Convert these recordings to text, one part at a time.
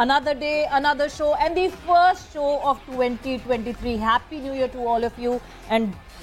Another day, another show and the first show of 2023. Happy New Year to all of you. And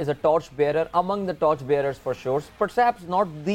is a torch bearer among the torch bearers for sure. Perhaps not the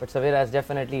But Savera has definitely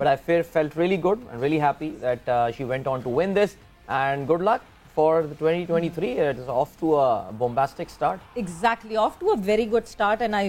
but I felt really good and really happy that she went on to win this. And good luck for the 2023. It is off to a bombastic start. Exactly, off to a very good start and I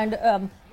and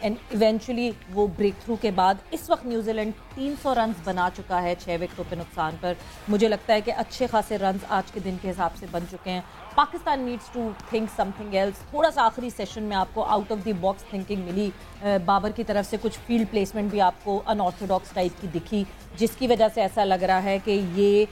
and eventually وہ break through کے بعد اس وقت New Zealand 300 runs بنا چکا ہے 6 وکٹوں پہ نقصان پر. مجھے لگتا ہے کہ اچھے خاصے رنز آج کے دن کے حساب سے بن چکے ہیں. Pakistan needs to think something else. تھوڑا سا آخری سیشن میں آپ کو out of the box thinking ملی, بابر کی طرف سے کچھ فیلڈ پلیسمنٹ بھی آپ کو ان آرتھوڈاکس ٹائپ کی دکھی, جس کی وجہ سے ایسا لگ رہا ہے کہ یہ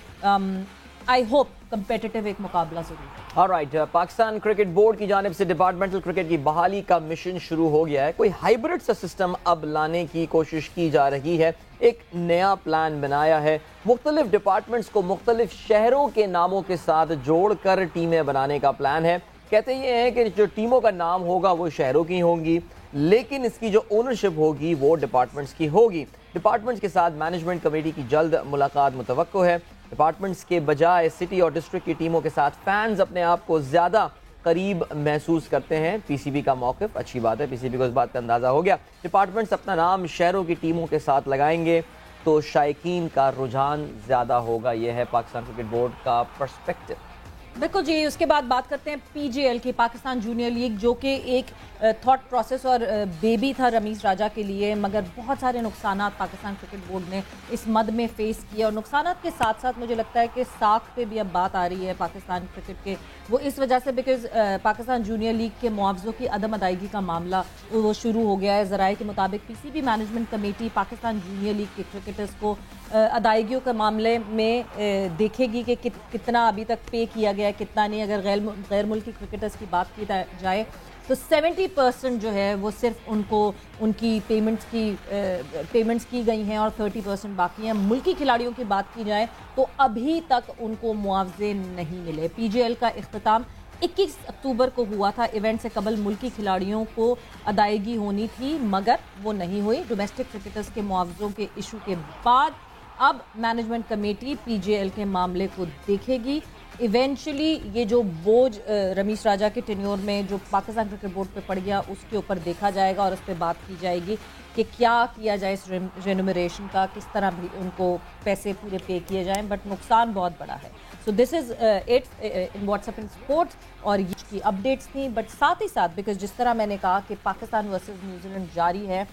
آئی ہوپ کمپیٹیٹو ایک مقابلہ ضرور ہے. آلرائٹ, پاکستان کرکٹ بورڈ کی جانب سے ڈپارٹمنٹل کرکٹ کی بحالی کا مشن شروع ہو گیا ہے. کوئی ہائبرڈ سا سسٹم اب لانے کی کوشش کی جا رہی ہے. ایک نیا پلان بنایا ہے, مختلف ڈپارٹمنٹس کو مختلف شہروں کے ناموں کے ساتھ جوڑ کر ٹیمیں بنانے کا پلان ہے. کہتے یہ ہیں کہ جو ٹیموں کا نام ہوگا وہ شہروں کی ہوں گی, لیکن اس کی جو اونرشپ ہوگی وہ ڈپارٹمنٹس کی ہوگی. ڈپارٹمنٹس کے ساتھ مینجمنٹ کمیٹی کی جلد ملاقات متوقع ہے. ڈپارٹمنٹس کے بجائے سٹی اور ڈسٹرکٹ کی ٹیموں کے ساتھ فینز اپنے آپ کو زیادہ قریب محسوس کرتے ہیں. پی سی بی کا موقف اچھی بات ہے, پی سی بی کو اس بات کا اندازہ ہو گیا. ڈپارٹمنٹس اپنا نام شہروں کی ٹیموں کے ساتھ لگائیں گے تو شائقین کا رجحان زیادہ ہوگا. یہ ہے پاکستان کرکٹ بورڈ کا پرسپیکٹو. بالکل جی. اس کے بعد بات کرتے ہیں پی جے ایل کی, پاکستان جونیئر لیگ, جو کہ ایک تھاٹ پروسیس اور بیبی تھا رمیز راجہ کے لیے, مگر بہت سارے نقصانات پاکستان کرکٹ بورڈ نے اس مد میں فیس کیا. اور نقصانات کے ساتھ ساتھ مجھے لگتا ہے کہ ساکھ پہ بھی اب بات آ رہی ہے پاکستان کرکٹ کے, وہ اس وجہ سے بیکاز پاکستان جونیئر لیگ کے معاوضوں کی عدم ادائیگی کا معاملہ وہ شروع ہو گیا ہے. ذرائع کے مطابق P C B management committee Pakistan junior league کے کرکٹرز کو ادائیگیوں کے معاملے میں دیکھے گی کہ کتنا ابھی تک پے کیا گیا ہے, کتنا نہیں. اگر غیر ملکی کرکٹرز کی بات کی جائے تو 70% جو ہے وہ صرف ان کو ان کی پیمنٹس کی گئی ہیں اور 30% باقی ہیں. ملکی کھلاڑیوں کی بات کی جائے تو ابھی تک ان کو معاوضے نہیں ملے. پی جے ایل کا اختتام 21 اکتوبر کو ہوا تھا. ایونٹ سے قبل ملکی کھلاڑیوں کو ادائیگی ہونی تھی مگر وہ نہیں ہوئی. ڈومیسٹک کرکٹرز کے معاوضوں کے ایشو کے بعد اب مینجمنٹ کمیٹی پی جے ایل کے معاملے کو دیکھے گی. ایونچولی یہ جو بوجھ رمیز راجہ کے ٹینیور میں جو پاکستان کرکٹ بورڈ پہ پڑ گیا اس کے اوپر دیکھا جائے گا اور اس پہ بات کی جائے گی کہ کیا کیا جائے اس رینومریشن کا, کس طرح بھی ان کو پیسے پورے پے کیے جائیں. بٹ نقصان بہت بڑا ہے. So this is it in WhatsApp in sports, اور یہ کی اپڈیٹس تھیں. بٹ ساتھ ہی ساتھ بیکاز جس طرح میں نے کہا کہ پاکستان ورسز نیوزی لینڈ جاری ہے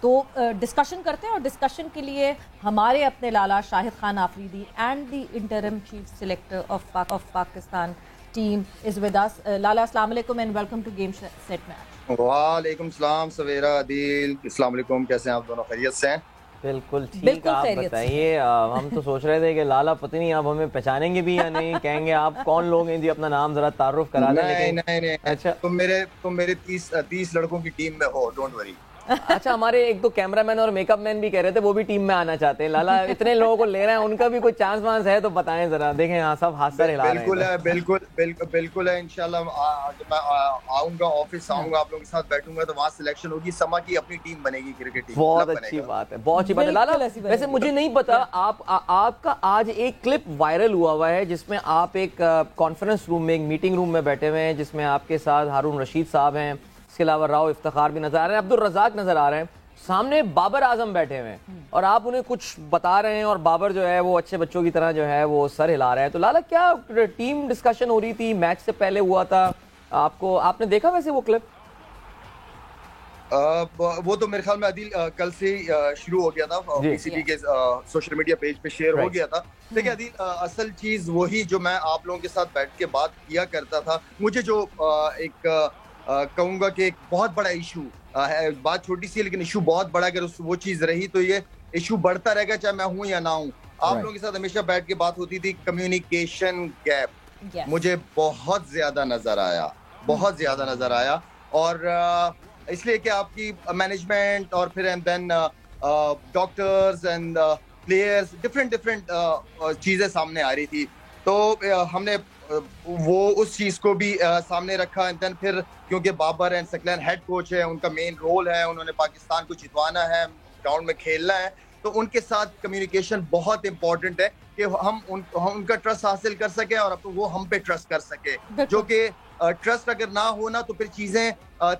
تو ڈسکشن کرتے ہیں, اور ڈسکشن کے لیے ہمارے اپنے Lala Shahid Khan Afridi and the interim chief selector of Pakistan team is with us. Lala السلام علیکم and welcome to game set match. وعلیکم السلام سویرا, عدیل, السلام علیکم. کیسے ہیں آپ دونوں؟ خیریت سے ہیں؟ بالکل ٹھیک. آپ بتائیے, ہم تو سوچ رہے تھے کہ لالا پتہ نہیں آپ ہمیں پہچانیں گے بھی یا نہیں, کہیں گے آپ کون لوگ ہیں جی, اپنا نام ذرا تعارف کرا دیں. نہیں, اچھا تم میرے 30 لڑکوں کی ٹیم میں ہو, ڈونٹ وری. اچھا, ہمارے ایک دو کیمرہ مین اور میک اپ مین بھی کہہ رہے تھے وہ بھی ٹیم میں آنا چاہتے ہیں. لالا اتنے لوگوں کو لے رہے ہیں, ان کا بھی کوئی چانس وانس ہے تو بتائیں ذرا. دیکھیں یہاں سب ہاتھ سر ہلا رہے ہیں. بالکل ہے. انشاءاللہ جب میں آؤں گا, آفس آؤں گا, آپ لوگوں کے ساتھ بیٹھوں گا تو وہاں سلیکشن ہوگی. سما کی اپنی ٹیم بنے گی, کرکٹ ٹیم. بہت اچھی بات ہے, بہت اچھی بات ہے. لالا ویسے مجھے نہیں پتا, آپ کا آج ایک کلپ وائرل ہوا ہے جس میں آپ ایک کانفرنس روم میں, ایک میٹنگ روم میں بیٹھے ہوئے ہیں, جس میں آپ کے ساتھ ہارون رشید صاحب ہیں, اس کے علاوہ راؤ افتخار بھی نظر آ رہے ہیں, عبدالرزاق نظر آ رہے ہیں, سامنے بابر اعظم بیٹھے ہوئے ہیں اور آپ انہیں کچھ بتا رہے ہیں, اور بابر جو ہے وہ اچھے بچوں کی طرح جو ہے وہ سر ہلا رہا ہے. تو لالا کیا ٹیم ڈسکشن ہو رہی تھی, میچ سے پہلے ہوا تھا, آپ نے دیکھا ویسے وہ کلپ؟ وہ تو میرے خیال میں عدیل کل سے شروع ہو گیا تھا, پی سی بی کے سوشل میڈیا پیج پہ شیئر ہو گیا تھا. دیکھیں عدیل, اصل چیز وہی جو میں آپ لوگوں کے ساتھ بیٹھ کے بات کیا کرتا تھا. مجھے جو ایک کہوں گا کہ ایک بہت بڑا ایشو ہے, بات چھوٹی سی لیکن ایشو بہت بڑا, اگر وہ چیز رہی تو یہ ایشو بڑھتا رہے گا چاہے میں ہوں یا نہ ہوں. آپ لوگوں کے ساتھ ہمیشہ بیٹھ کے بات ہوتی تھی. کمیونیکیشن گیپ مجھے بہت زیادہ نظر آیا, اور اس لیے کہ آپ کی مینجمنٹ اور پھر and then doctors and players different چیزیں سامنے آ رہی تھی. تو ہم نے وہ اس چیز کو بھی سامنے رکھا. اینڈ دین پھر کیونکہ Babar and Saqlain head coach ہے, ان کا مین رول ہے, انہوں نے پاکستان کو جتوانا ہے, گراؤنڈ میں کھیلنا ہے, تو ان کے ساتھ کمیونیکیشن بہت امپورٹنٹ ہے کہ ہم ان کا ٹرسٹ حاصل کر سکیں اور وہ ہم پہ ٹرسٹ کر سکے. جو کہ ٹرسٹ اگر نہ ہونا تو پھر چیزیں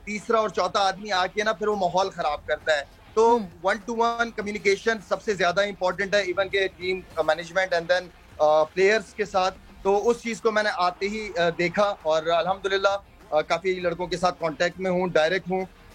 تیسرا اور چوتھا آدمی آ کے نا پھر وہ ماحول خراب کرتا ہے. تو 1-to-1 کمیونیکیشن سب سے زیادہ امپورٹنٹ ہے, ایون کہ team management and then players کے ساتھ. تو اس چیز کو میں نے آتے ہی دیکھا, اور الحمدللہ کافی لڑکوں کے ساتھ کانٹیکٹ میں ہوں, ڈائریکٹ ہوں,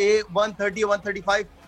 130 135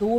2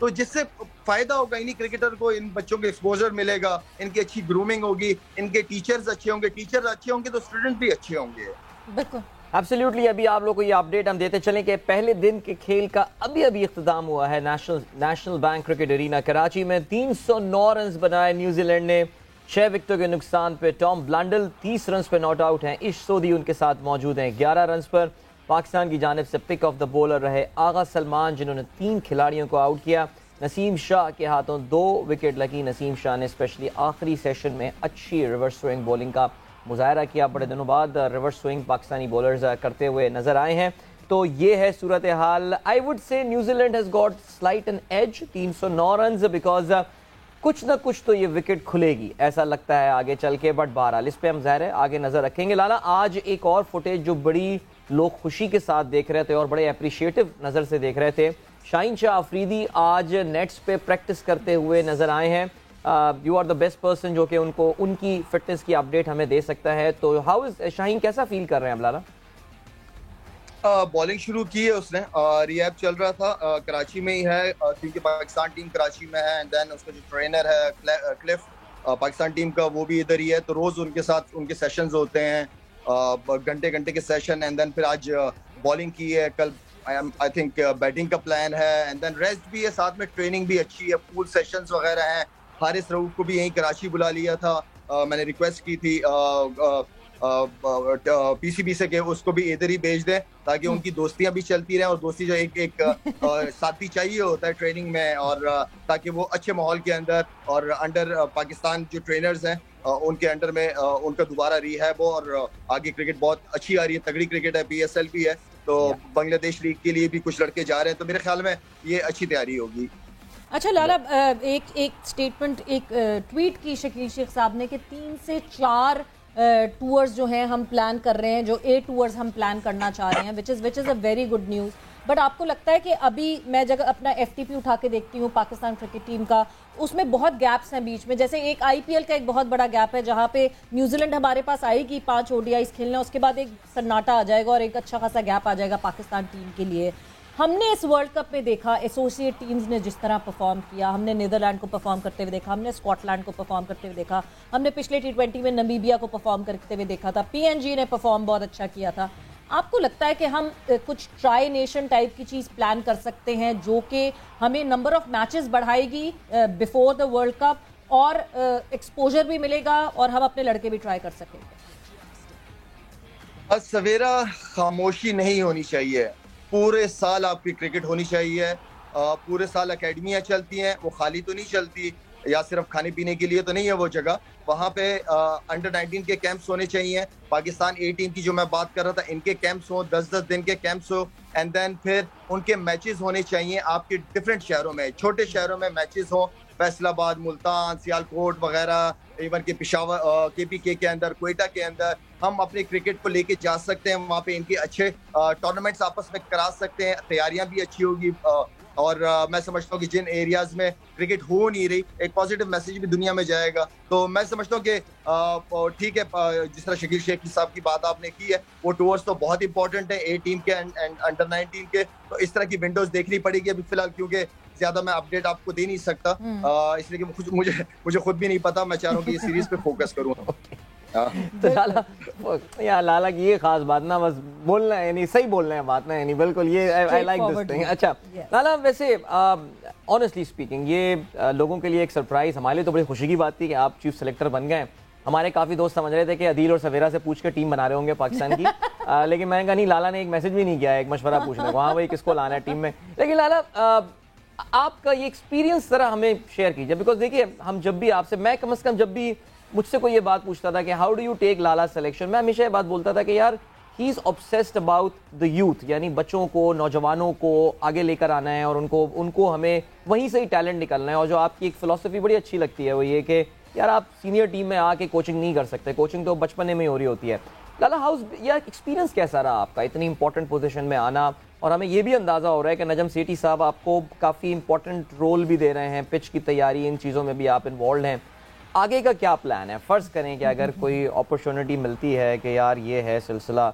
تو جس سے فائدہ ہوگا انہی کرکٹر کو, ان بچوں کو ایکسپوجر ملے گا, ان کی اچھی گرومنگ ہوگی, ان کے ٹیچرز اچھے ہوں گے, ٹیچرز اچھے ہوں گے تو اسٹوڈنٹ بھی اچھے ہوں گے. بالکل ایبسلیوٹلی. ابھی آپ لوگ کو یہ اپڈیٹ ہم دیتے چلیں کہ پہلے دن کے کھیل کا ابھی اختتام ہوا ہے national bank cricket arena Karachi میں. 309 رنز بنائے نیوزی لینڈ نے 6 وکٹوں کے نقصان پہ. ٹام بلانڈل 30 رنز پہ ناٹ آؤٹ ہیں. عش سودی ان کے ساتھ موجود ہیں 11 رنز پر. پاکستان کی جانب سے پک آف دا بولر رہے آغا سلمان جنہوں نے 3 کھلاڑیوں کو آؤٹ کیا. نسیم شاہ کے ہاتھوں 2 وکٹ لگی. نسیم شاہ نے اسپیشلی آخری سیشن میں اچھی ریورس سوئنگ بولنگ کا مظاہرہ کیا. بڑے دنوں بعد ریورس سوئنگ پاکستانی بولرز کرتے ہوئے نظر آئے ہیں. تو یہ ہے صورتحال. I would say New Zealand has got slight an edge 309 runs because کچھ نہ کچھ تو یہ وکٹ کھلے گی ایسا لگتا ہے آگے چل کے. بٹ بہرحال اس پہ ہم ظاہر ہے آگے نظر رکھیں گے. لالا آج ایک اور فوٹیج جو بڑی لوگ خوشی کے ساتھ دیکھ رہے تھے اور بڑے اپریشیٹو نظر سے دیکھ رہے تھے, شاہین شاہ افریدی آج نیٹس پہ پریکٹس کرتے ہوئے نظر آئے ہیں. You are the best person جو کہ ان کی فٹنس کی اپڈیٹ ہمیں دے سکتا ہے. تو ہاؤ از شاہین, کیسا فیل کر رہے ہیں اب لالا؟ بالنگ شروع کی ہے اس نے, ریہیب چل رہا تھا, کراچی میں ہی ہے کیونکہ پاکستان ٹیم کراچی میں ہے, اینڈ دین اس کا جو ٹرینر ہے کلف پاکستان ٹیم کا وہ بھی ادھر ہی ہے. تو روز ان کے ساتھ ان کے سیشنز ہوتے ہیں, گھنٹے گھنٹے کے سیشن. اینڈ دین پھر آج بالنگ کی ہے, کل آئی تھنک بیٹنگ کا پلان ہے, اینڈ دین ریسٹ بھی ہے, ساتھ میں ٹریننگ بھی اچھی ہے, پول سیشنز وغیرہ ہیں. حارث رؤف کو بھی یہیں کراچی بلا لیا تھا, میں نے ریکویسٹ کی تھی پی سی بی سے کہ اس کو بھی ادھر ہی بھیج دیں تاکہ ان کی دوستیاں بھی چلتی رہیں, اور دوستی جو ایک ساتھی چاہیے ہوتا ہے ٹریننگ میں, اور تاکہ وہ اچھے ماحول کے اندر اور انڈر پاکستان جو ٹرینرز ہیں ان کے انڈر میں ان کا دوبارہ ریہیب ہو, اور آگے کرکٹ بہت اچھی آ رہی ہے, تگڑی کرکٹ ہے, پی ایس ایل بھی ہے, تو بنگلہ دیش لیگ کے لیے بھی کچھ لڑکے جا رہے ہیں, تو میرے خیال میں یہ اچھی تیاری ہوگی. اچھا لالا, ایک سٹیٹمنٹ, ایک ٹویٹ کی شکیل شیخ صاحب نے کہ 3 سے 4 ٹورز جو ہیں ہم پلان کر رہے ہیں, جو 8 ٹورز ہم پلان کرنا چاہ رہے ہیں, which is a very good news. But آپ کو لگتا ہے کہ ابھی میں جب اپنا ایف ٹی پی اٹھا کے دیکھتی ہوں پاکستان کرکٹ ٹیم کا, اس میں بہت گیپس ہیں بیچ میں, جیسے ایک آئی پی ایل کا ایک بہت بڑا گیپ ہے جہاں پہ نیوزی لینڈ ہمارے پاس آئے گی 5 او ڈی آئیز کھیلنا, اس کے بعد ایک سناٹا آ جائے گا اور ایک اچھا خاصا گیپ آ جائے گا پاکستان ٹیم کے لیے. ہم نے اس ورلڈ کپ میں دیکھا ایسوسیٹ ٹیمز نے جس طرح پرفارم کیا, ہم نے نیدرلینڈ کو پرفارم کرتے ہوئے دیکھا, ہم نے اسکاٹ لینڈ کو پرفارم کرتے ہوئے دیکھا, ہم نے پچھلے T20 میں نمیبیا کو پرفارم کرتے ہوئے دیکھا تھا, پی این جی نے پرفارم بہت اچھا کیا تھا. آپ کو لگتا ہے کہ ہم کچھ ٹرائی نیشن ٹائپ کی چیز پلان کر سکتے ہیں جو کہ ہمیں نمبر آف میچز بڑھائے گی بیفور دا ورلڈ کپ, اور ایکسپوجر بھی ملے گا اور ہم اپنے لڑکے بھی ٹرائی کر سکیں گے؟ سویرا خاموشی نہیں ہونی چاہیے, پورے سال آپ کی کرکٹ ہونی چاہیے, پورے سال اکیڈمیاں چلتی ہیں, وہ خالی تو نہیں چلتی, یا صرف کھانے پینے کے لیے تو نہیں ہے وہ جگہ, وہاں پہ انڈر 19 کے کیمپس ہونے چاہیے. پاکستان اے ٹیم کی جو میں بات کر رہا تھا ان کے کیمپس ہوں, 10-10 دن کے کیمپس ہوں, اینڈ دین پھر ان کے میچز ہونے چاہیے آپ کے ڈفرینٹ شہروں میں, چھوٹے شہروں میں میچز ہوں, فیصل آباد, ملتان, سیالکوٹ وغیرہ, ایون کہ پشاور کے پی کے اندر, کوئٹہ کے اندر ہم اپنے کرکٹ کو لے کے جا سکتے ہیں. وہاں پہ ان کے اچھے ٹورنامنٹس آپس میں کرا سکتے ہیں, تیاریاں بھی اچھی ہوگی, اور میں سمجھتا ہوں کہ جن ایریاز میں کرکٹ ہو نہیں رہی ایک پازیٹیو میسیج بھی دنیا میں جائے گا. تو میں سمجھتا ہوں کہ ٹھیک ہے, جس طرح شکیل شیخ صاحب کی بات آپ نے کی ہے, وہ ٹورز تو بہت امپورٹنٹ ہے اے ٹیم کے انڈر 19 کے, تو اس طرح کی ونڈوز دیکھنی پڑے گی ابھی فی الحال, کیونکہ زیادہ میں اپڈیٹ آپ کو دے نہیں سکتا, اس لیے کہ مجھے خود بھی نہیں پتا. میں چاہ رہا ہوں کہ یہ سیریز پہ فوکس کروں. تو لالا کی یہ خاص بات نا, بس بولنا ہے, یعنی صحیح بولنا ہے بات نا, یعنی بالکل یہ آئی لائک دس تھنگ. اچھا لالا, ویسے آنیسٹلی اسپیکنگ یہ لوگوں کے لیے ایک سرپرائز, ہمارے لیے تو بڑی خوشی کی بات تھی کہ آپ چیف سلیکٹر بن گئے. ہمارے کافی دوست سمجھ رہے تھے کہ عدیل اور سویرا سے پوچھ کے ٹیم بنا رہے ہوں گے پاکستان کی, لیکن میں نے کہا نہیں, لالا نے ایک میسج بھی نہیں کیا ایک مشورہ پوچھنے کو, ہاں بھائی کس کو لانا ہے ٹیم میں. لیکن لالا آپ کا یہ ایکسپیرینس ذرا ہمیں شیئر کیجیے, بیکاز دیکھیے ہم جب بھی آپ سے, میں کم از کم جب بھی مجھ سے کوئی یہ بات پوچھتا تھا کہ how do you take Lala selection, میں ہمیشہ یہ بات بولتا تھا کہ یار ہی از obsessed about the youth, یعنی بچوں کو, نوجوانوں کو آگے لے کر آنا ہے, اور ان کو ہمیں وہیں سے ہی ٹیلنٹ نکلنا ہے. اور جو آپ کی ایک فلسفی بڑی اچھی لگتی ہے وہ یہ کہ یار آپ سینئر ٹیم میں آ کے کوچنگ نہیں کر سکتے, کوچنگ تو بچپنے میں ہی ہو رہی ہوتی ہے. لالا ہاؤس یا ایکسپیرینس کیسا رہا آپ کا اتنی امپورٹنٹ پوزیشن میں آنا, اور ہمیں یہ بھی اندازہ ہو رہا ہے کہ نجم سیٹھی صاحب آپ کو کافی امپورٹنٹ رول بھی دے رہے ہیں, پچ کی تیاری, ان چیزوں میں بھی آپ انوالوڈ ہیں. آگے کا کیا پلان ہے؟ فرض کریں کہ اگر کوئی اپرچونٹی ملتی ہے کہ یار یہ ہے سلسلہ,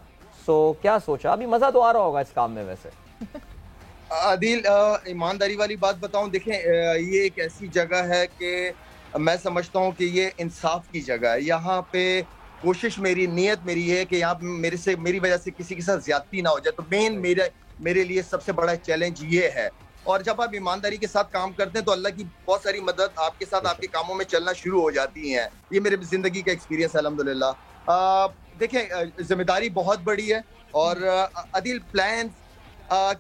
سو کیا سوچا؟ ابھی مزہ تو آ رہا ہوگا اس کام میں ویسے. عادل ایمانداری والی بات بتاؤں, دیکھیں یہ ایک ایسی جگہ ہے کہ میں سمجھتا ہوں کہ یہ انصاف کی جگہ ہے. یہاں پہ کوشش نیت میری ہے کہ یہاں میری وجہ سے کسی کے ساتھ زیادتی نہ ہو جائے. تو میرے لیے سب سے بڑا چیلنج یہ ہے. اور جب آپ ایمانداری کے ساتھ کام کرتے ہیں تو اللہ کی بہت ساری مدد آپ کے ساتھ آپ کے کاموں میں چلنا شروع ہو جاتی ہیں. یہ میرے زندگی کا ایکسپیرینس ہے الحمدللہ. دیکھیں ذمہ داری بہت بڑی ہے اور عادل پلان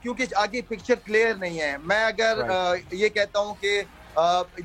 کیونکہ آگے پکچر کلیئر نہیں ہے. میں اگر یہ کہتا ہوں کہ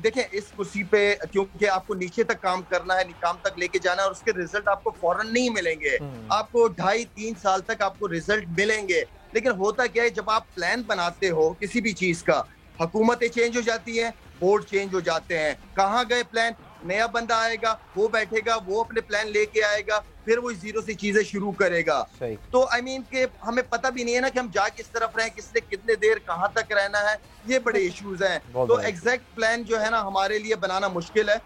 دیکھیں اس کرسی پہ کیونکہ آپ کو نیچے تک کام کرنا ہے, کام تک لے کے جانا ہے, اور اس کے ریزلٹ آپ کو فوراً نہیں ملیں گے. آپ کو 2.5-3 سال تک آپ کو ریزلٹ ملیں گے. لیکن ہوتا کیا ہے, جب آپ پلان بناتے ہو کسی بھی چیز کا, حکومتیں چینج ہو جاتی ہیں, بورڈ چینج ہو جاتے ہیں, کہاں گئے پلان, نیا بندہ آئے گا, وہ بیٹھے گا, وہ اپنے پلان لے کے آئے گا, پھر وہ زیرو سے چیزیں شروع کرے گا. تو کہ ہمیں پتہ بھی نہیں ہے نا کہ ہم جا کس طرف رہیں, کس نے کتنے دیر کہاں تک رہنا ہے. یہ بڑے ایشوز ہیں. تو ایگزیکٹ پلان جو ہے نا ہمارے لیے بنانا مشکل ہے.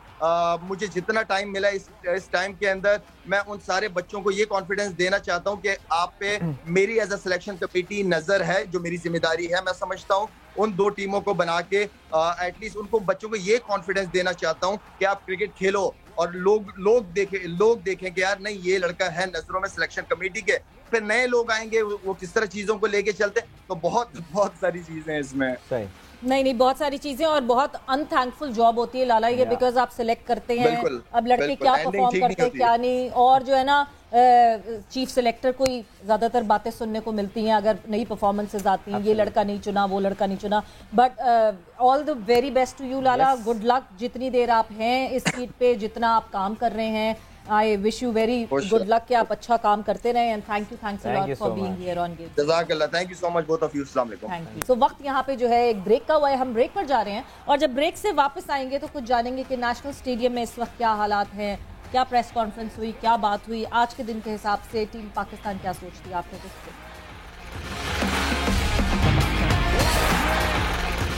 مجھے جتنا ٹائم ملا اس ٹائم کے اندر, میں ان سارے بچوں کو یہ کانفیڈنس دینا چاہتا ہوں کہ آپ پہ میری ایز اے سلیکشن کمیٹی نظر ہے, جو میری ذمہ داری ہے. میں سمجھتا ہوں ان 2 ٹیموں کو بنا کے ایٹ لیسٹ ان کو بچوں کو یہ کانفیڈنس دینا چاہتا ہوں کہ آپ کرکٹ کھیلو اور لوگ دیکھیں کہ یار نہیں یہ لڑکا ہے نظروں میں سلیکشن کمیٹی کے. پھر نئے لوگ آئیں گے, وہ کس طرح چیزوں کو لے کے چلتے. تو بہت ساری چیزیں ہیں اس میں. نہیں بہت ساری چیزیں, اور بہت ان تھینکفل جاب ہوتی ہے لالا یہ, بیکاز آپ سلیکٹ کرتے ہیں اب لڑکے کیا پرفارم کرتے ہیں کیا نہیں, اور جو ہے نا چیف سلیکٹر کو ہی زیادہ تر باتیں سننے کو ملتی ہیں اگر نئی پرفارمنسز آتی ہیں, یہ لڑکا نہیں چنا, وہ لڑکا نہیں چنا. But all the very best to you Lala, good luck. جتنی دیر آپ ہیں اس سیٹ پہ, جتنا آپ کام کر رہے ہیں, I wish you very good luck کہ آپ اچھا کام کرتے رہیں, and thanks a lot for being here on Game. جزاک اللہ, thank you so much both of you. السلام علیکم. So وقت یہاں پہ جو ہے ایک بریک کا ہوا ہے, ہم بریک پر جا رہے ہیں, اور جب بریک سے واپس آئیں گے تو کچھ جانیں گے کہ نیشنل اسٹیڈیم میں اس وقت کیا حالات ہیں, کیا پریس کانفرنس ہوئی, کیا بات ہوئی, آج کے دن کے حساب سے ٹیم پاکستان کیا سوچتی ہے, آپ نے کچھ.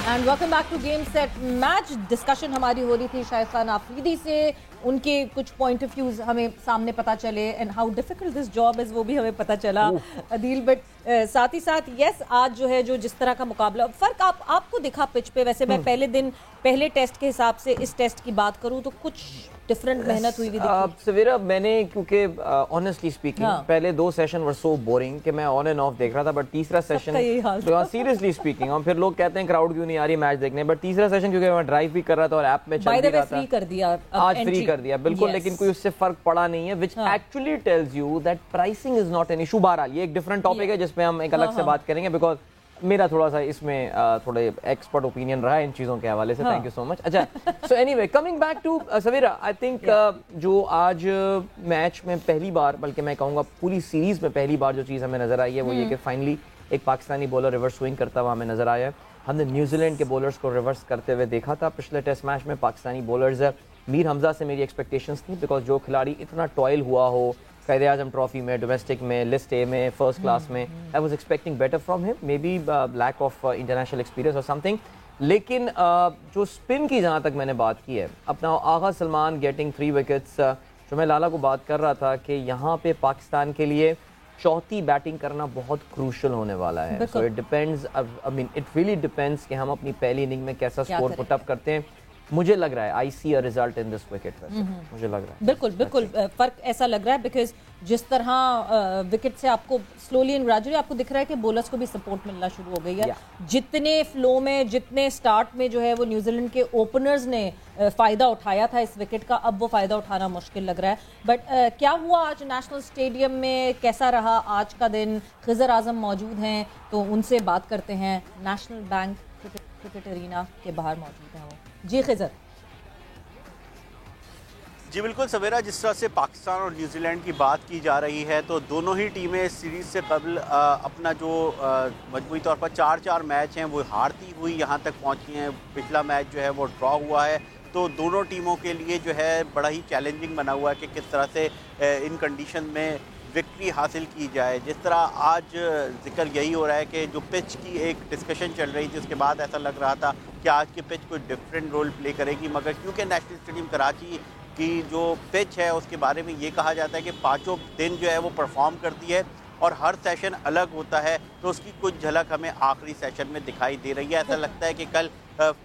And welcome back to game set match. Discussion ہماری ہو رہی تھی شاہد خان آفریدی سے, ان کے کچھ پوائنٹ آف ویوز ہمیں سامنے پتہ چلے, and how difficult this job is وہ بھی ہمیں پتہ چلا عدیل. بٹ ساتھ ہی ساتھ یس, آج جو ہے جو جس طرح کا مقابلہ, فرق آپ کو دکھا پچ پہ. ویسے میں پہلے ٹیسٹ کے حساب سے اس ٹیسٹ کی بات کروں تو کچھ ڈفرنٹ محنت ہوئی ہوئی سویرا. میں نے کیونکہ آنیسٹلی اسپیکنگ پہلے 2 سیشن ور سو بورنگ کہ میں آن اینڈ آف دیکھ رہا تھا, بٹ تیسرا سیشن سیریسلی اسپیکنگ, اور پھر لوگ کہتے ہیں کراؤڈ کیوں نہیں آ رہی میچ دیکھنے, بٹ تیسرا سیشن کیونکہ میں ڈرائیو بھی کر رہا تھا اور ایپ میں چل بھی رہا تھا, آج فری کر دیا بالکل, لیکن کوئی اس سے فرق پڑا نہیں ہے, which actually tells you that pricing is not an issue. بہرحال یہ ایک ڈفرنٹ ٹاپک ہے جس پہ ہم ایک الگ سے بات کریں گے, بیکاز میرا تھوڑا سا اس میں تھوڑے ایکسپرٹ اوپینین رہا ہے ان چیزوں کے حوالے سے. Thank you so much. اچھا, so anyway coming back to Sawera, I think جو آج میچ میں پہلی بار, بلکہ میں کہوں گا پوری سیریز میں پہلی بار جو چیز ہمیں نظر آئی ہے وہ یہ کہ فائنلی ایک پاکستانی بولر ریورس سوئنگ کرتا ہوا ہمیں نظر آیا ہے. ہم نے نیوزی لینڈ کے بولرز کو ریورس کرتے ہوئے دیکھا تھا پچھلے ٹیسٹ میچ میں. پاکستانی بولرز میر حمزہ سے میری ایکسپیکٹیشنز تھیں, بیکاز جو کھلاڑی اتنا ٹوائل ہوا ہو قائد اعظم ٹرافی میں, ڈومیسٹک میں, لسٹ اے میں, فرسٹ کلاس میں, I was expecting better from them, maybe lack of international experience اور سم تھنگ. لیکن جو اسپن کی جہاں تک میں نے بات کی ہے, اپنا آغا سلمان گیٹنگ 3 وکٹس, جو میں لالا کو بات کر رہا تھا کہ یہاں پہ پاکستان کے لیے چوتھی بیٹنگ کرنا بہت کروشل ہونے والا ہے. So it depends, I mean it really depends کہ ہم اپنی پہلی اننگ میں کیسا اسکور پٹ اپ کرتے ہیں. مجھے لگ رہا ہے آئی سی a result in this wicket. مجھے لگ رہا ہے بالکل فرق ایسا لگ رہا ہے, بیکاز جس طرح وکٹ سے آپ کو سلولی اینڈ گریجولی آپ کو دکھ رہا ہے کہ بولرز کو بھی سپورٹ ملنا شروع ہو گئی ہے. جتنے فلو میں, جتنے سٹارٹ میں جو ہے وہ نیوزی لینڈ کے اوپنرز نے فائدہ اٹھایا تھا اس وکٹ کا, اب وہ فائدہ اٹھانا مشکل لگ رہا ہے. بٹ کیا ہوا آج نیشنل اسٹیڈیم میں, کیسا رہا آج کا دن؟ خضر اعظم موجود ہیں تو ان سے بات کرتے ہیں. نیشنل بینک کرکٹ ارینا کے باہر موجود ہیں وہ. جی خضر. جی بالکل سویرا, جس طرح سے پاکستان اور نیوزی لینڈ کی بات کی جا رہی ہے تو دونوں ہی ٹیمیں اس سیریز سے قبل اپنا جو مجموعی طور پر 4 میچ ہیں وہ ہارتی ہوئی یہاں تک پہنچی ہیں. پچھلا میچ جو ہے وہ ڈرا ہوا ہے, تو دونوں ٹیموں کے لیے جو ہے بڑا ہی چیلنجنگ بنا ہوا ہے کہ کس طرح سے ان کنڈیشن میں وکٹری حاصل کی جائے. جس طرح آج ذکر یہی ہو رہا ہے کہ جو پچ کی ایک ڈسکشن چل رہی تھی, اس کے بعد ایسا لگ رہا تھا کہ آج کی پچ کوئی ڈفرینٹ رول پلے کرے گی, مگر کیونکہ نیشنل اسٹیڈیم کراچی کی جو پچ ہے اس کے بارے میں یہ کہا جاتا ہے کہ 5 دن جو ہے وہ پرفارم کرتی ہے, اور ہر سیشن الگ ہوتا ہے, تو اس کی کچھ جھلک ہمیں آخری سیشن میں دکھائی دے رہی ہے. ایسا لگتا ہے کہ کل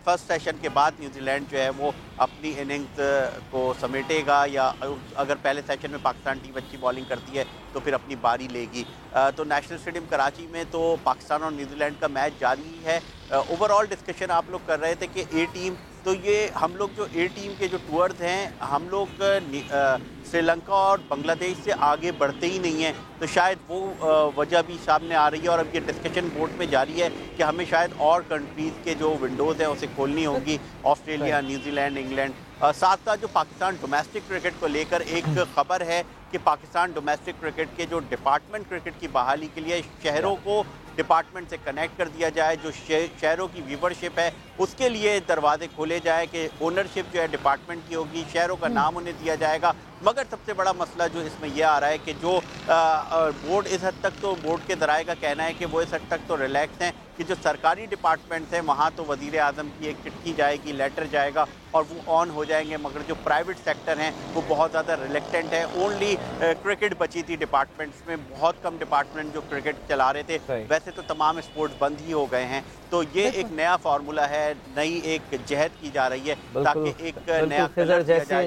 فرسٹ سیشن کے بعد نیوزی لینڈ جو ہے وہ اپنی اننگز کو سمیٹے گا, یا اگر پہلے سیشن میں پاکستان ٹیم اچھی بالنگ کرتی ہے تو پھر اپنی باری لے گی. تو نیشنل اسٹیڈیم کراچی میں تو پاکستان اور نیوزی لینڈ کا میچ جاری ہے. اوور آل ڈسکشن آپ لوگ کر رہے تھے کہ اے ٹیم, تو یہ ہم لوگ جو اے ٹیم کے جو ٹورز ہیں ہم لوگ سری لنکا اور بنگلہ دیش سے آگے بڑھتے ہی نہیں ہیں, تو شاید وہ وجہ بھی سامنے آ رہی ہے. اور اب یہ ڈسکشن بورڈ میں جاری ہے کہ ہمیں شاید اور کنٹریز کے جو ونڈوز ہیں اسے کھولنی ہوگی, آسٹریلیا, نیوزی لینڈ, انگلینڈ. ساتھ ساتھ جو پاکستان ڈومیسٹک کرکٹ کو لے کر ایک خبر ہے کہ پاکستان ڈومیسٹک کرکٹ کے جو ڈپارٹمنٹ کرکٹ کی بحالی کے لیے شہروں کو ڈپارٹمنٹ سے کنیکٹ کر دیا جائے, جو شہروں کی ویورشپ ہے اس کے لیے دروازے کھولے جائے کہ اونرشپ جو ہے ڈپارٹمنٹ کی ہوگی, شہروں کا نام انہیں دیا جائے گا. مگر سب سے بڑا مسئلہ جو اس میں یہ آ رہا ہے کہ جو بورڈ اس حد تک, تو بورڈ کے ذرائع کا کہنا ہے کہ وہ اس حد تک تو ریلیکس ہیں کہ جو سرکاری ڈپارٹمنٹس ہیں وہاں تو وزیر اعظم کی ایک چٹھی جائے گی, لیٹر جائے گا اور وہ آن ہو جائیں گے, مگر جو پرائیویٹ سیکٹر ہیں وہ بہت زیادہ ریلیکٹنٹ ہے. اونلی کرکٹ بچی تھی ڈپارٹمنٹس میں, بہت کم ڈپارٹمنٹ جو کرکٹ چلا رہے تھے, ویسے تو تمام اسپورٹس بند ہی ہو گئے ہیں. تو یہ ایک نیا فارمولا ہے, نئی ایک جہد کی جا رہی ہے تاکہ ایک نیا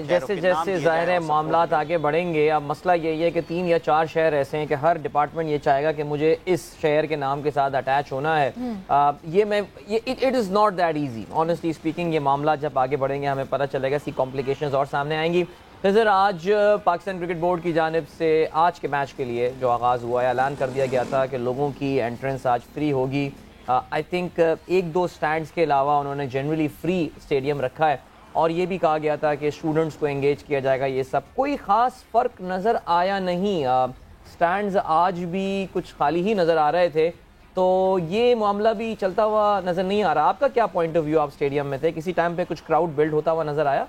جیسے جیسے ظاہر ہے معاملات آگے بڑھیں گے. اب مسئلہ یہی ہے کہ 3 یا 4 شہر ایسے ہیں کہ ہر ڈپارٹمنٹ یہ چاہے گا کہ مجھے اس شہر کے نام کے ساتھ اٹیچ ہونا ہے. It is not that easy honestly speaking. یہ معاملات جب آگے بڑھیں گے ہمیں پتہ چلے گا, اس کی کمپلیکیشنز اور سامنے آئیں گی. خضر, آج پاکستان کرکٹ بورڈ کی جانب سے آج کے میچ کے لیے جو آغاز ہوا ہے, اعلان کر دیا گیا تھا کہ لوگوں کی انٹرنس آج فری ہوگی. آئی تھنک 1-2 سٹینڈز کے علاوہ انہوں نے جنرلی فری اسٹیڈیم رکھا ہے, اور یہ بھی کہا گیا تھا کہ اسٹوڈنٹس کو انگیج کیا جائے گا. یہ سب کوئی خاص فرق نظر آیا نہیں, سٹینڈز آج بھی کچھ خالی ہی نظر آ رہے تھے, تو یہ معاملہ بھی چلتا ہوا نظر نہیں آ رہا. آپ کا کیا پوائنٹ آف ویو, آپ اسٹیڈیم میں تھے, کسی ٹائم پہ کچھ کراؤڈ بلڈ ہوتا ہوا نظر آیا؟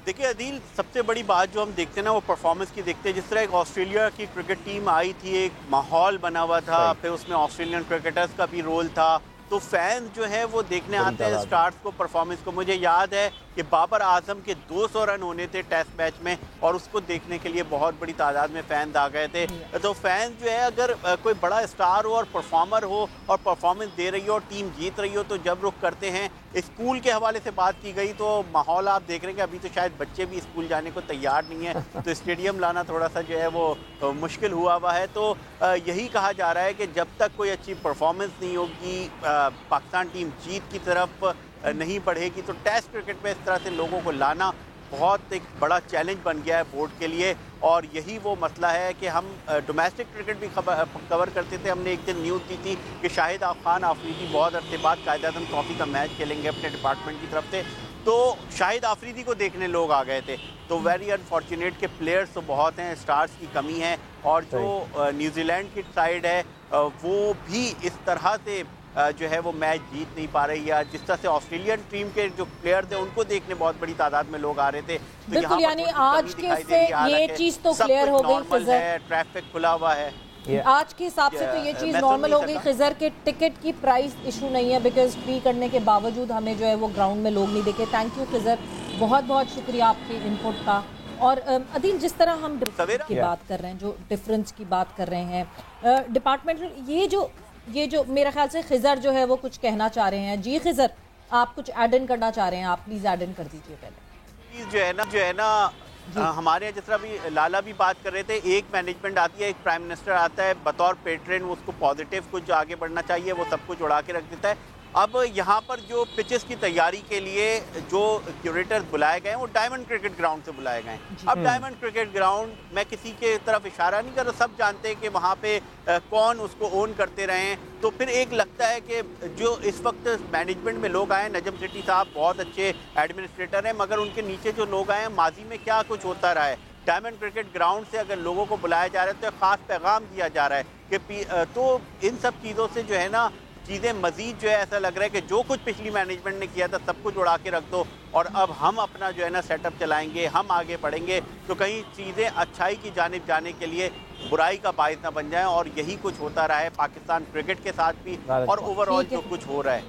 دیکھیں عدیل, سب سے بڑی بات جو ہم دیکھتے ہیں نا وہ پرفارمنس کی دیکھتے ہیں. جس طرح ایک آسٹریلیا کی کرکٹ ٹیم آئی تھی, ایک ماحول بنا ہوا تھا, پھر اس میں آسٹریلین کرکٹرز کا بھی رول تھا, تو فینز جو ہیں وہ دیکھنے آتے ہیں سٹارز کو, پرفارمنس کو. مجھے یاد ہے کہ بابر اعظم کے 200 رن ہونے تھے ٹیسٹ میچ میں, اور اس کو دیکھنے کے لیے بہت بڑی تعداد میں فینز آ گئے تھے. تو فینز جو ہے اگر کوئی بڑا اسٹار ہو اور پرفارمر ہو اور پرفارمنس دے رہی ہو اور ٹیم جیت رہی ہو تو جب رخ کرتے ہیں. اسکول کے حوالے سے بات کی گئی تو ماحول آپ دیکھ رہے ہیں کہ ابھی تو شاید بچے بھی اسکول جانے کو تیار نہیں ہیں, تو اسٹیڈیم لانا تھوڑا سا جو ہے وہ مشکل ہوا ہے. تو یہی کہا جا رہا ہے کہ جب تک کوئی اچھی پرفارمنس نہیں ہوگی, پاکستان ٹیم جیت کی طرف نہیں بڑھے گی, تو ٹیسٹ کرکٹ میں اس طرح سے لوگوں کو لانا بہت ایک بڑا چیلنج بن گیا ہے بورڈ کے لیے. اور یہی وہ مسئلہ ہے کہ ہم ڈومیسٹک کرکٹ بھی کور کرتے تھے. ہم نے ایک دن نیوز دی تھی کہ شاہد خان آفریدی بہت عرصے بعد قائد اعظم ٹرافی کا میچ کھیلیں گے اپنے ڈپارٹمنٹ کی طرف سے, تو شاہد آفریدی کو دیکھنے لوگ آ گئے تھے. تو ویری انفارچونیٹ کہ پلیئرز تو بہت ہیں, اسٹارز کی کمی ہے, اور جو نیوزی لینڈ کی سائیڈ ہے وہ بھی اس طرح سے جو ہے وہ میچ جیت نہیں پا رہی, یا جس طرح سے آسٹریلین ٹیم کے جو پلیئرز ہیں ان کو دیکھنے بہت بڑی تعداد میں لوگ آ رہے تھے. بالکل, یعنی آج کے سے یہ چیز تو کلیئر ہو گئی خضر, ٹریفک کھلا ہوا ہے آج کے حساب سے تو یہ چیز نارمل ہو گئی خضر کے ٹکٹ کی پرائس ایشو نہیں ہے, بیکاز فری کرنے کے باوجود ہمیں جو ہے وہ گراؤنڈ میں لوگ نہیں دیکھے. تھینک یو خضر, بہت بہت شکریہ آپ کے ان پٹ کا. اور عدیل, جس طرح ہم ڈفرینس کی بات کر رہے ہیں, جو ڈفرینس کی بات کر رہے ہیں ڈپارٹمنٹ, یہ جو میرا خیال سے خضر جو ہے وہ کچھ کہنا چاہ رہے ہیں. جی خضر, آپ کچھ ایڈ ان کرنا چاہ رہے ہیں, آپ پلیز ایڈ ان کر دیجئے. پہلے جو ہے نا ہمارے جس طرح بھی لالا بھی بات کر رہے تھے, ایک مینجمنٹ آتی ہے, ایک پرائم منسٹر آتا ہے بطور پیٹرن, اس کو پازیٹیو کچھ آگے بڑھنا چاہیے, وہ سب کچھ اڑا کے رکھ دیتا ہے. اب یہاں پر جو پچز کی تیاری کے لیے جو کیوریٹرز بلائے گئے ہیں وہ ڈائمنڈ کرکٹ گراؤنڈ سے بلائے گئے ہیں. اب ڈائمنڈ کرکٹ گراؤنڈ میں کسی کے طرف اشارہ نہیں کر رہا, سب جانتے ہیں کہ وہاں پہ کون اس کو اون کرتے رہے ہیں. تو پھر ایک لگتا ہے کہ جو اس وقت مینجمنٹ میں لوگ آئے ہیں, نجم سیٹھی صاحب بہت اچھے ایڈمنسٹریٹر ہیں, مگر ان کے نیچے جو لوگ آئے ہیں ماضی میں کیا کچھ ہوتا رہا ہے. ڈائمنڈ کرکٹ گراؤنڈ سے اگر لوگوں کو بلایا جا رہا ہے تو ایک خاص پیغام دیا جا رہا ہے کہ تو ان سب چیزوں سے جو ہے نا چیزیں مزید جو ہے ایسا لگ رہا ہے کہ جو کچھ پچھلی مینجمنٹ نے کیا تھا سب کچھ اڑا کے رکھ دو, اور اب ہم اپنا جو ہے نا سیٹ اپ چلائیں گے, ہم آگے بڑھیں گے, تو کہیں چیزیں اچھائی کی جانب جانے کے لیے برائی کا باعث نہ بن جائیں. اور یہی کچھ ہوتا رہا ہے پاکستان کرکٹ کے ساتھ بھی, اور اوور آل جو کچھ ہو رہا ہے.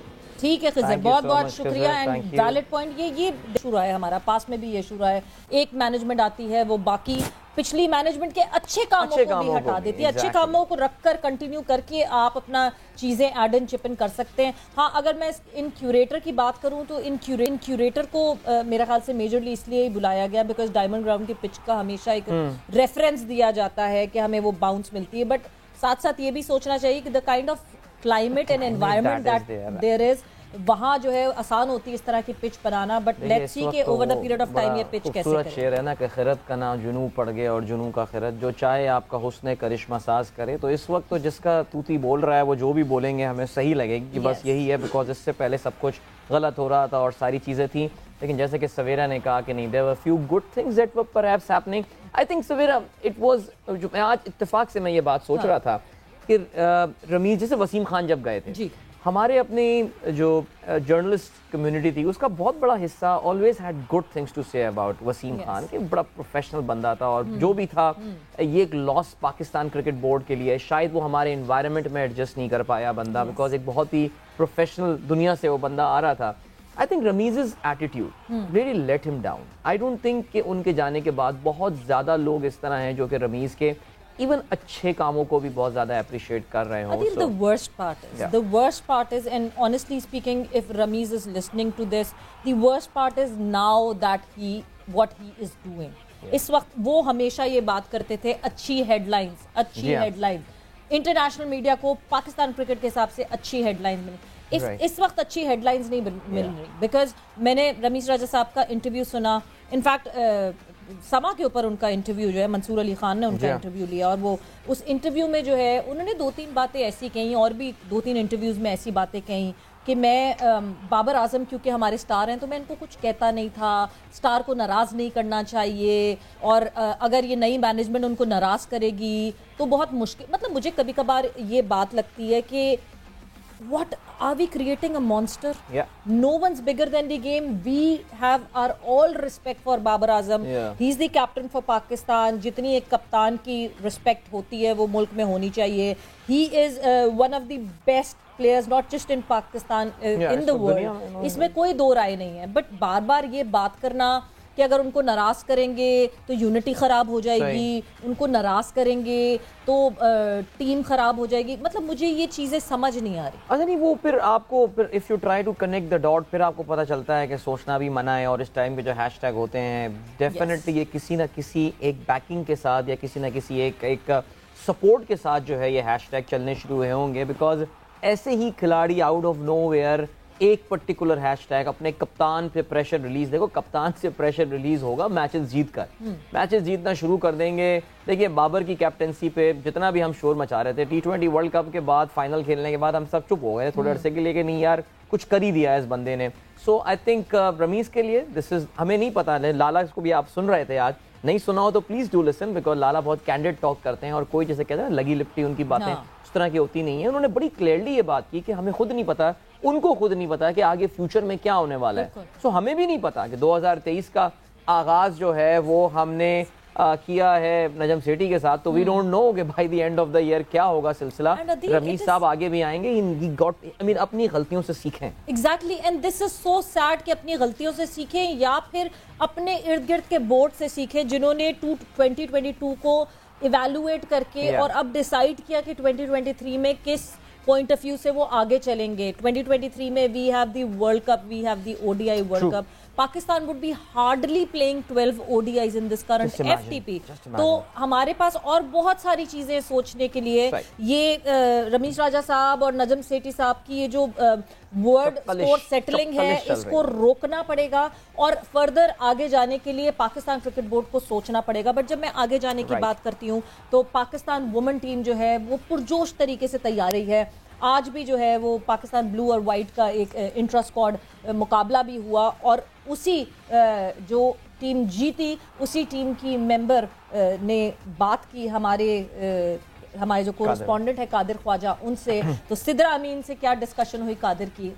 ٹھیک ہے خضر, بہت بہت شکریہ. اینڈ ویلڈ پوائنٹ, یہ ایشو رہا ہے ہمارا, پاس میں بھی یہ ایشو رہا ہے. ایک مینجمنٹ آتی ہے وہ باقی پچھلی مینجمنٹ کے اچھے کاموں کو بھی ہٹا دیتی ہے. اچھے کاموں کو رکھ کر کنٹینیو کر کے آپ اپنا چیزیں ایڈ ان چپ ان کر سکتے ہیں. ہاں اگر میں ان کیوریٹر کی بات کروں تو ان کیوریٹر کو میرا خیال سے میجرلی اس لیے بلایا گیا بیکاز ڈائمنڈ گراؤنڈ کی پچ کا ہمیشہ ایک ریفرنس دیا جاتا ہے کہ ہمیں وہ باؤنس ملتی ہے. بٹ ساتھ ساتھ یہ بھی سوچنا چاہیے کہ the kind of climate and environment that there is, وہاں جو ہے آسان ہوتی ہے اس طرح کی پچ بنانا. بٹ لیٹس سی کہ over the period of time یہ پچ کیسے کرے. شعر ہے نا کہ خرد کا نام جنوں پڑ گئے اور جنوں کا خرد, جو چاہے آپ کا حسن کرشمہ ساز کرے. تو اس وقت تو جس کا توتی بول رہا ہے وہ جو بھی بولیں گے ہمیں صحیح لگے گی کہ بس یہی ہے, بیکاز اس سے پہلے سب کچھ غلط ہو رہا تھا اور ساری چیزیں تھیں. لیکن جیسے کہ سویرا نے کہا کہ نہیں, there were few good things that were perhaps happening. I think Savera it was, آج اتفاق سے میں یہ بات سوچ رہا تھا کہ رمیز جیسے وسیم خان جب گئے تھے, ہمارے اپنی جو جرنلسٹ کمیونٹی تھی اس کا بہت بڑا حصہ always had good things to say about Wasim Khan, کہ بڑا پروفیشنل بندہ تھا اور جو بھی تھا یہ ایک لاس پاکستان کرکٹ بورڈ کے لیے. شاید وہ ہمارے انوائرمنٹ میں ایڈجسٹ نہیں کر پایا بندہ, بیکاز ایک بہت ہی پروفیشنل دنیا سے وہ بندہ آ رہا تھا. I think Ramiz's attitude really let him down. I don't think کہ ان کے جانے کے بعد بہت زیادہ لوگ اس طرح ہیں جو کہ رمیز کے ایون اچھے کاموں کو بھی بہت زیادہ اپریشیٹ کر رہے ہوں. I think the worst part is, and honestly speaking, if Ramiz is listening to this, the worst part is now that what he is doing. اس وقت وہ ہمیشہ یہ بات کرتے تھے اچھی ہیڈ لائنز, انٹرنیشنل میڈیا کو پاکستان کرکٹ کے حساب سے اچھی ہیڈ لائنز ملی. اس وقت اچھی ہیڈ لائنز نہیں مل رہی, بیکاز میں نے رمیز راجہ صاحب کا انٹرویو سنا. انفیکٹ سما کے اوپر ان کا انٹرویو جو ہے, منصور علی خان نے ان کا انٹرویو لیا, اور وہ اس انٹرویو میں جو ہے انہوں نے 2-3 باتیں ایسی کہیں, اور بھی 2-3 انٹرویوز میں ایسی باتیں کہیں کہ میں بابر اعظم کیونکہ ہمارے سٹار ہیں تو میں ان کو کچھ کہتا نہیں تھا, سٹار کو ناراض نہیں کرنا چاہیے, اور اگر یہ نئی مینجمنٹ ان کو ناراض کرے گی تو بہت مشکل. مطلب مجھے کبھی کبھار یہ بات لگتی ہے کہ what are we creating a monster? No one's bigger than the game. We have our all respect for Babar Azam. He's the captain for Pakistan. جتنی ایک کپتان کی respect ہوتی ہے وہ ملک میں ہونی چاہیے. He is one of the best players not just in Pakistan, in the world. اس میں کوئی دو رائے نہیں ہے. بٹ بار بار یہ بات کرنا کہ اگر ان کو ناراض کریں گے تو یونٹی خراب ہو جائے گی, ان کو ناراض کریں گے تو ٹیم خراب ہو جائے گی, مطلب مجھے یہ چیزیں سمجھ نہیں آ رہی. اچھا نہیں, وہ پھر آپ کو if you try to connect the dot پھر آپ کو پتہ چلتا ہے کہ سوچنا بھی منع ہے. اور اس ٹائم پہ جو ہیش ٹیگ ہوتے ہیں ڈیفینیٹلی یہ کسی نہ کسی ایک بیکنگ کے ساتھ یا کسی نہ کسی ایک سپورٹ کے ساتھ جو ہے یہ ہیش ٹیگ چلنے شروع ہوئے ہوں گے, بیکاز ایسے ہی کھلاڑی آؤٹ آف نو ویئر ایک پرٹیکولر ہیش ٹیگ اپنے کپتان پہ پریشر ریلیز, دیکھو کپتان سے پریشر ریلیز ہوگا میچز جیت کر, میچز جیتنا شروع کر دیں گے. دیکھیے بابر کی کیپٹنسی پہ جتنا بھی ہم شور مچا رہے تھے T20 ورلڈ کپ کے بعد فائنل کھیلنے کے بعد ہم سب چپ ہو گئے تھوڑے عرصے کے لیے کہ نہیں یار کچھ کر ہی دیا ہے اس بندے نے. سو آئی تھنک رمیز کے لیے دس از, ہمیں نہیں پتا, لالا اس کو بھی آپ سن رہے تھے آج, نہیں سنا ہو تو پلیز ڈو لسن, بیکاز لالا بہت کینڈیڈ ٹاک کرتے ہیں اور کوئی جیسے کہتے ہیں نا لگی لپٹی ان کی باتیں اس طرح کی ہوتی نہیں ہیں. انہوں نے بڑی کلیئرلی یہ بات کی کہ ہمیں خود نہیں پتا, ان کو خود نہیں پتا کہ آگے فیوچر میں کیا ہونے والا ہے. سو ہمیں بھی نہیں پتا کہ 2023 کا آغاز جو ہے وہ ہم نے کیا ہے نجم سیٹھی کے ساتھ, تو وی ڈونٹ نو کہ by the end of the year کیا ہوگا سلسلہ. رمیز صاحب آگے بھی آئیں گے, اپنی غلطیوں سے سیکھیں. Exactly, and this is so said کہ اپنی غلطیوں سے سیکھیں یا پھر اپنے ارد گرد کے بورڈ سے سیکھیں جنہوں نے 2022 کو ایویلویٹ کر کے اور اب ڈیسائیڈ کیا کہ 2023 میں کس پوائنٹ آف ویو سے وہ آگے چلیں گے. 2023 میں we have the world cup, we have the ODI world cup. Pakistan would be hardly playing 12 ODIs in this current FTP. تو ہمارے پاس اور بہت ساری چیزیں سوچنے کے لیے. یہ رمیز راجہ صاحب اور نجم سیٹھی صاحب کی یہ جو ورڈ اسکور سیٹلنگ ہے اس کو روکنا پڑے گا, اور فردر آگے جانے کے لیے پاکستان کرکٹ بورڈ کو سوچنا پڑے گا. بٹ جب میں آگے جانے کی بات کرتی ہوں تو پاکستان وومن ٹیم جو ہے وہ پرجوش طریقے سے تیاری ہے. آج بھی جو ہے وہ پاکستان بلو اور وائٹ کا ایک انٹرا اسکواڈ مقابلہ بھی ہوا, اور اسی جو ٹیم جیتی اسی ٹیم کی ممبر نے بات کی ہمارے جو کورسپونڈنٹ ہے قادر خواجہ ان سے. تو سدرا امین سے کیا ڈسکشن ہوئی قادر کی,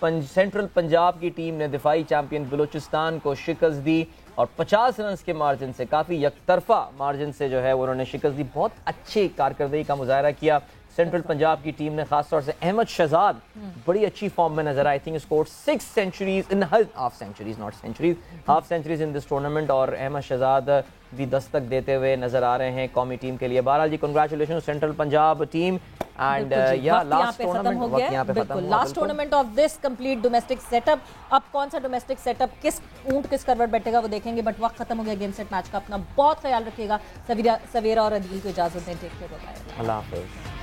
سینٹرل پنجاب کی ٹیم نے دفاعی چیمپئن بلوچستان کو شکست دی اور 50 رنز کے مارجن سے, کافی یک طرفہ مارجن سے جو ہے انہوں نے شکست دی. بہت اچھی کارکردگی کا مظاہرہ کیا سینٹرل پنجاب کی ٹیم نے, خاص طور سے احمد شہزاد بڑی اچھی فارم میں نظر آئی. Think scored 6 centuries and half centuries in this tournament, اور احمد شہزاد بھی دستک دیتے ہوئے نظر آ رہے ہیں قومی ٹیم کے لیے. بہرحال جی congratulation central Punjab team. And yeah last tournament of this complete domestic setup. اب کون سا ڈومیسٹک سیٹ اپ کس اونٹ کس کروٹ بیٹھے گا وہ دیکھیں گے, بٹ وقت ختم ہو گیا گیم سیٹ میچ کا. اپنا بہت خیال رکھیے گا. سویرا اور عدیل کو اجازت دیں. Take care, bye. اللہ حافظ.